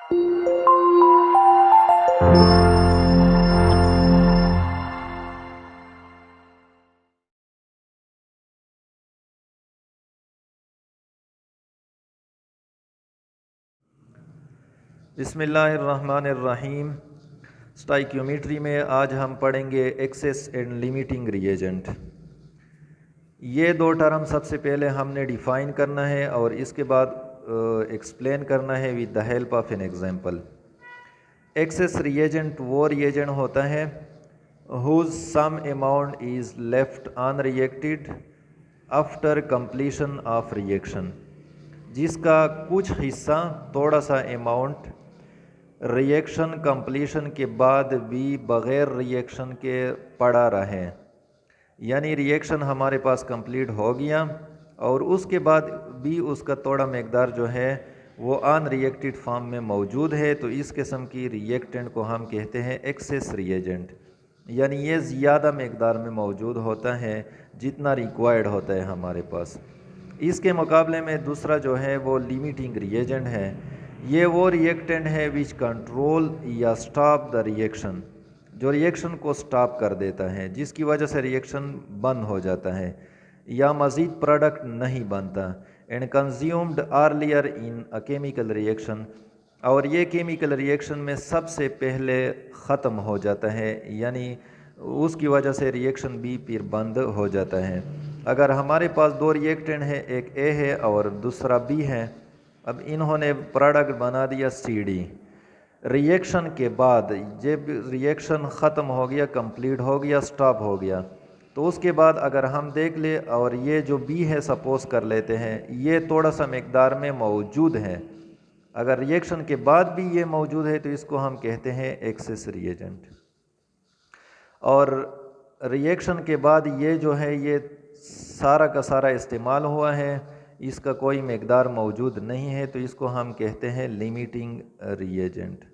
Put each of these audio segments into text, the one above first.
बिस्मिल्लाहिर्रहमानिर्रहीम। स्टाइक्योमेट्री में आज हम पढ़ेंगे एक्सेस एंड लिमिटिंग रिएजेंट। ये दो टर्म सबसे पहले हमने डिफ़ाइन करना है और इसके बाद एक्सप्लेन करना है with the help of an example. Excess reagent वो रिएजेंट होता है whose some amount is left unreacted after completion of reaction, जिसका कुछ हिस्सा थोड़ा सा अमाउंट रिएक्शन कंप्लीशन के बाद भी बग़ैर रिएक्शन के पड़ा रहे। यानी रिएक्शन हमारे पास कंप्लीट हो गया और उसके बाद भी उसका थोड़ा मकदार जो है वो अनरिएक्टेड फॉर्म में मौजूद है, तो इस किस्म की रिएक्टेंट को हम कहते हैं एक्सेस रिएजेंट। यानी ये ज़्यादा मकदार में मौजूद होता है जितना रिक्वायर्ड होता है हमारे पास। इसके मुकाबले में दूसरा जो है वो लिमिटिंग रिएजेंट है। ये वो रिएक्टेंट है विच कंट्रोल या स्टॉप द रिएक्शन, जो रिएक्शन को स्टॉप कर देता है, जिसकी वजह से रिएक्शन बंद हो जाता है या मज़ीद प्रोडक्ट नहीं बनता। And consumed earlier in a chemical reaction, और ये केमिकल रिएक्शन में सबसे पहले ख़त्म हो जाता है, यानी उसकी वजह से रिएक्शन भी फिर बंद हो जाता है। अगर हमारे पास दो रिएक्टेंट है, एक ए है और दूसरा बी है, अब इन्होंने प्रोडक्ट बना दिया CD। रिएक्शन के बाद जब रिएक्शन ख़त्म हो गया, कंप्लीट हो गया, स्टॉप हो गया, तो उसके बाद अगर हम देख ले और ये जो बी है सपोज कर लेते हैं ये थोड़ा सा मकदार में मौजूद है, अगर रिएक्शन के बाद भी ये मौजूद है तो इसको हम कहते हैं एक्सेस रिएजेंट। और रिएक्शन के बाद ये जो है ये सारा का सारा इस्तेमाल हुआ है, इसका कोई मकदार मौजूद नहीं है, तो इसको हम कहते हैं लिमिटिंग रिएजेंट।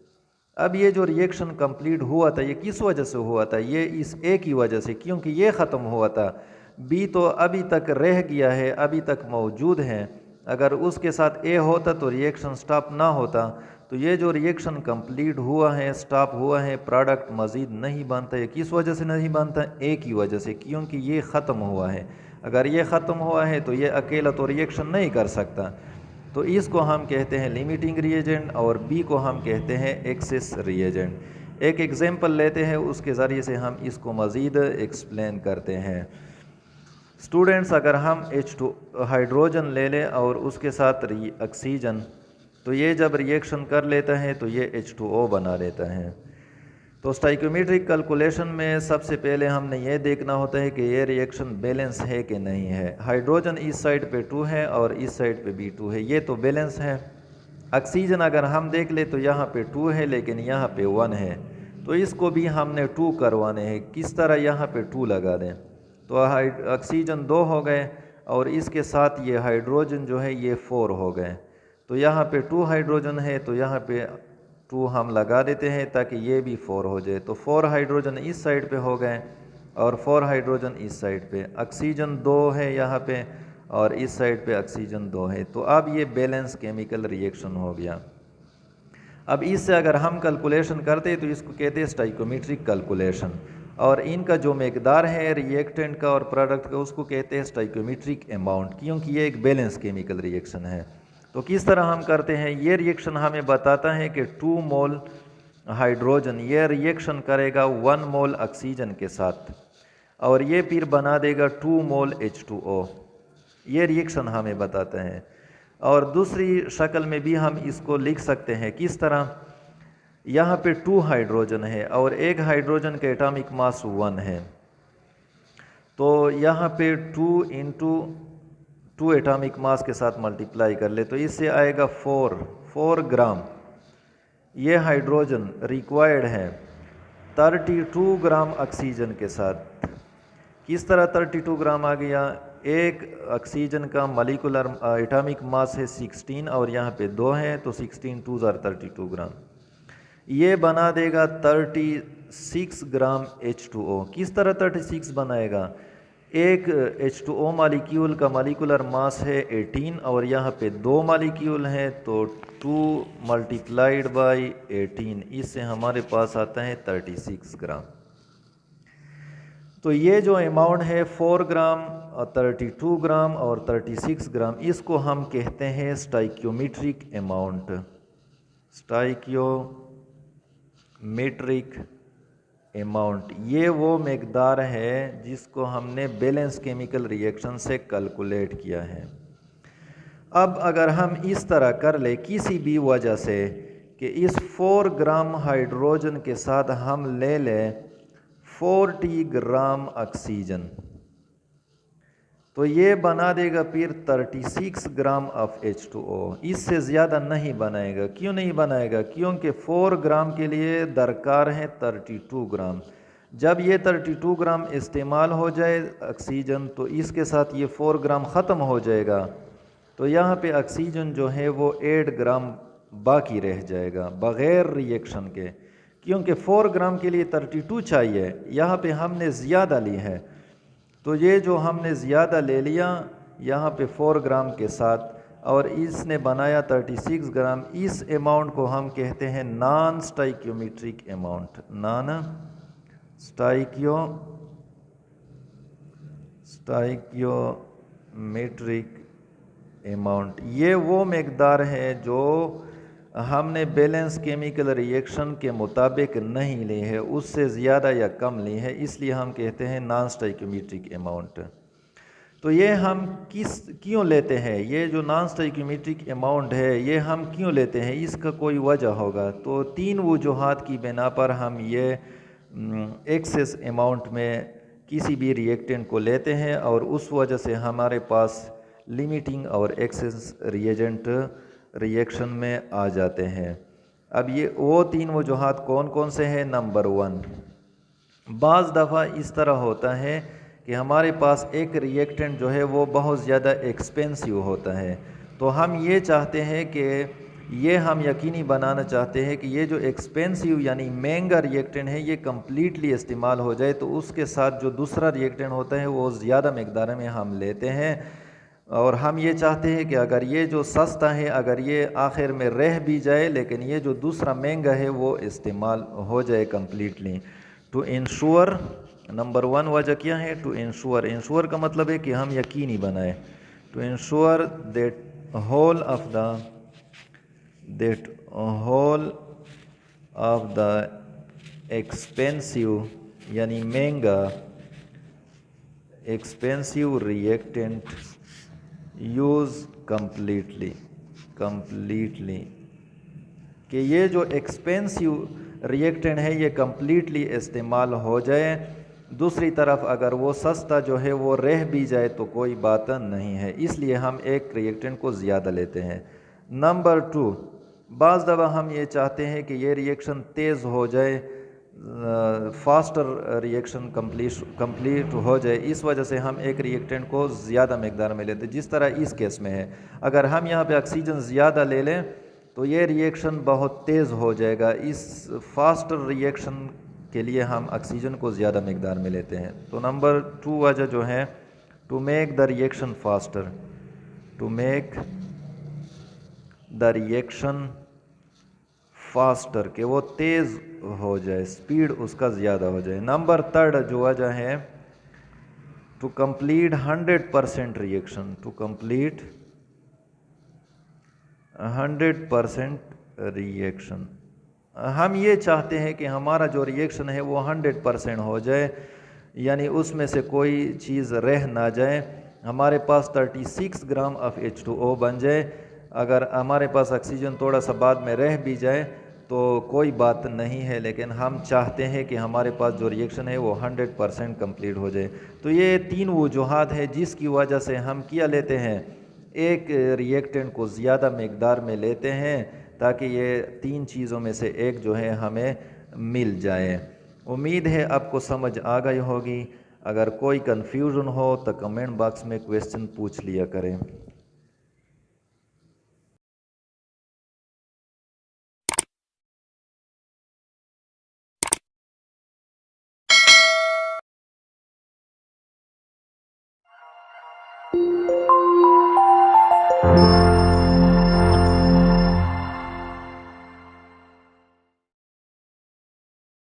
अब ये जो रिएक्शन कंप्लीट हुआ था ये किस वजह से हुआ था? ये इस ए की वजह से, क्योंकि ये ख़त्म हुआ था। बी तो अभी तक रह गया है, अभी तक मौजूद है। अगर उसके साथ ए होता तो रिएक्शन स्टॉप ना होता। तो ये जो रिएक्शन कंप्लीट हुआ है, स्टॉप हुआ है, प्रोडक्ट मज़ीद नहीं बनता। ये किस वजह से नहीं बनता? ए की वजह से, क्योंकि ये ख़त्म हुआ है। अगर ये ख़त्म हुआ है तो ये अकेला तो रिएक्शन नहीं कर सकता, तो इसको हम कहते हैं लिमिटिंग रिएजेंट और बी को हम कहते हैं एक्सेस रिएजेंट। एक एग्जांपल लेते हैं, उसके ज़रिए से हम इसको मज़ीद एक्सप्लेन करते हैं। स्टूडेंट्स, अगर हम H2 हाइड्रोजन ले लें और उसके साथ ऑक्सीजन, तो ये जब रिएक्शन कर लेता है तो ये H2O बना लेता है। तो स्टाइक्योमेट्रिक कैलकुलेशन में सबसे पहले हमने ये देखना होता है कि ये रिएक्शन बैलेंस है कि नहीं है। हाइड्रोजन इस साइड पे 2 है और इस साइड पे भी 2 है, ये तो बैलेंस है। ऑक्सीजन अगर हम देख ले तो यहाँ पे 2 है लेकिन यहाँ पे 1 है, तो इसको भी हमने 2 करवाने हैं। किस तरह? यहाँ पे 2 लगा दें तो ऑक्सीजन 2 हो गए और इसके साथ ये हाइड्रोजन जो है ये 4 हो गए। तो यहाँ पे 2 हाइड्रोजन है तो यहाँ पे 2 हम लगा देते हैं ताकि ये भी 4 हो जाए। तो 4 हाइड्रोजन इस साइड पे हो गए और 4 हाइड्रोजन इस साइड पे। ऑक्सीजन 2 है यहाँ पे और इस साइड पे ऑक्सीजन 2 है। तो अब ये बैलेंस केमिकल रिएक्शन हो गया। अब इससे अगर हम कैलकुलेशन करते हैं तो इसको कहते हैं स्टाइक्योमेट्रिक कैलकुलेशन, और इनका जो मकदार है रिएक्टेंट का और प्रोडक्ट का उसको कहते हैं स्टाइक्योमेट्रिक अमाउंट, क्योंकि ये एक बैलेंस केमिकल रिएक्शन है। तो किस तरह हम करते हैं? ये रिएक्शन हमें बताता है कि 2 मोल हाइड्रोजन ये रिएक्शन करेगा 1 मोल ऑक्सीजन के साथ और ये फिर बना देगा 2 मोल H2O। ये रिएक्शन हमें बताता है। और दूसरी शक्ल में भी हम इसको लिख सकते हैं। किस तरह? यहाँ पे 2 हाइड्रोजन है और एक हाइड्रोजन का एटॉमिक मास 1 है, तो यहाँ पे 2 इंटू 2 एटॉमिक मास के साथ मल्टीप्लाई कर ले तो इससे आएगा 4 ग्राम। ये हाइड्रोजन रिक्वायर्ड है 32 ग्राम ऑक्सीजन के साथ। किस तरह 32 ग्राम आ गया? एक ऑक्सीजन का मॉलिक्यूलर एटॉमिक मास है 16 और यहाँ पे 2 है, तो 16 2 32 ग्राम। ये बना देगा 36 ग्राम H2O। किस तरह 36 बनाएगा? एक H2O मालिक्यूल का मालिकुलर मास है 18 और यहाँ पे 2 मालिक्यूल हैं, तो 2 मल्टीप्लाइड बाई 18, इससे हमारे पास आता है 36 ग्राम। तो ये जो अमाउंट है 4 ग्राम, 32 ग्राम और 36 ग्राम, इसको हम कहते हैं स्टाइक्योमेट्रिक अमाउंट। स्टाइक्योमेट्रिक अमाउंट ये वो मकदार है जिसको हमने बैलेंस केमिकल रिएक्शन से कैलकुलेट किया है। अब अगर हम इस तरह कर ले किसी भी वजह से कि इस 4 ग्राम हाइड्रोजन के साथ हम ले लें 40 ग्राम ऑक्सीजन, तो ये बना देगा फिर 36 ग्राम ऑफ H2O। इससे ज़्यादा नहीं बनाएगा। क्यों नहीं बनाएगा? क्योंकि 4 ग्राम के लिए दरकार है 32 ग्राम। जब ये 32 ग्राम इस्तेमाल हो जाए ऑक्सीजन, तो इसके साथ ये 4 ग्राम ख़त्म हो जाएगा, तो यहाँ पे ऑक्सीजन जो है वो 8 ग्राम बाकी रह जाएगा बग़ैर रिएक्शन के। क्योंकि 4 ग्राम के लिए 32 चाहिए, यहाँ पे हमने ज़्यादा ली है, तो ये जो हमने ज़्यादा ले लिया यहाँ पे 4 ग्राम के साथ, और इसने बनाया 36 ग्राम। इस अमाउंट को हम कहते हैं non stoichiometric amount. Non stoichiometric amount ये वो मकदार है जो हमने बैलेंस केमिकल रिएक्शन के मुताबिक नहीं ली है, उससे ज़्यादा या कम ली है, इसलिए हम कहते हैं नॉन स्टाइक्योमेट्रिक अमाउंट। तो ये हम क्यों लेते हैं? ये जो नॉन स्टाइक्योमेट्रिक अमाउंट है ये हम क्यों लेते हैं? इसका कोई वजह होगा। तो 3 वजूहात की बिना पर हम ये एक्सेस अमाउंट में किसी भी रिएक्टेंट को लेते हैं और उस वजह से हमारे पास लिमिटिंग और एक्सेस रिएजेंट रिएक्शन में आ जाते हैं। अब ये वो 3 वजूहात कौन कौन से हैं? नंबर 1, बाज़ दफ़ा इस तरह होता है कि हमारे पास एक रिएक्टेंट जो है वो बहुत ज़्यादा एक्सपेंसिव होता है, तो हम ये चाहते हैं कि ये हम यकीनी बनाना चाहते हैं कि ये जो एक्सपेंसिव यानी महंगा रिएक्टेंट है ये कम्प्लीटली इस्तेमाल हो जाए, तो उसके साथ जो दूसरा रिएक्टेंट होता है वो ज़्यादा मकदार में हम लेते हैं। और हम ये चाहते हैं कि अगर ये जो सस्ता है अगर ये आखिर में रह भी जाए, लेकिन ये जो दूसरा महंगा है वो इस्तेमाल हो जाए कम्प्लीटली। टू इंश्योर, नंबर 1 वजह क्या है? To ensure. इंश्योर का मतलब है कि हम यकीनी बनाएं। To ensure that whole of the expensive यानी महंगा एक्सपेंसिव रिएक्टेंट यूज़ कम्प्लीटली कि ये जो एक्सपेंसिव रिएक्टेंट है ये कम्प्लीटली इस्तेमाल हो जाए। दूसरी तरफ अगर वो सस्ता जो है वो रह भी जाए तो कोई बात नहीं है, इसलिए हम एक रिएक्टेंट को ज़्यादा लेते हैं। नंबर 2, बाज़ दफ़ा हम ये चाहते हैं कि ये रिएक्शन तेज़ हो जाए, फास्टर रिएक्शन कंप्लीट हो जाए, इस वजह से हम एक रिएक्टेंट को ज़्यादा मकदार में लेते हैं। जिस तरह इस केस में है, अगर हम यहाँ पे ऑक्सीजन ज़्यादा ले लें तो ये रिएक्शन बहुत तेज़ हो जाएगा। इस फास्टर रिएक्शन के लिए हम ऑक्सीजन को ज़्यादा मकदार में लेते हैं। तो नंबर 2 वजह जो है to make the reaction faster, to make the reaction faster के वो तेज़ हो जाए, स्पीड उसका ज़्यादा हो जाए। नंबर 3 जो वजह है to complete 100% reaction, to complete 100% reaction. हम ये चाहते हैं कि हमारा जो रिएक्शन है वो 100% हो जाए, यानी उसमें से कोई चीज़ रह ना जाए। हमारे पास 36 ग्राम ऑफ H2O बन जाए। अगर हमारे पास ऑक्सीजन थोड़ा सा बाद में रह भी जाए तो कोई बात नहीं है, लेकिन हम चाहते हैं कि हमारे पास जो रिएक्शन है वो 100% कंप्लीट हो जाए। तो ये 3 वजूहात है जिसकी वजह से हम क्या लेते हैं, एक रिएक्टेंट को ज़्यादा मकदार में लेते हैं ताकि ये 3 चीज़ों में से एक जो है हमें मिल जाए। उम्मीद है आपको समझ आ गई होगी। अगर कोई कन्फ्यूज़न हो तो कमेंट बॉक्स में क्वेश्चन पूछ लिया करें।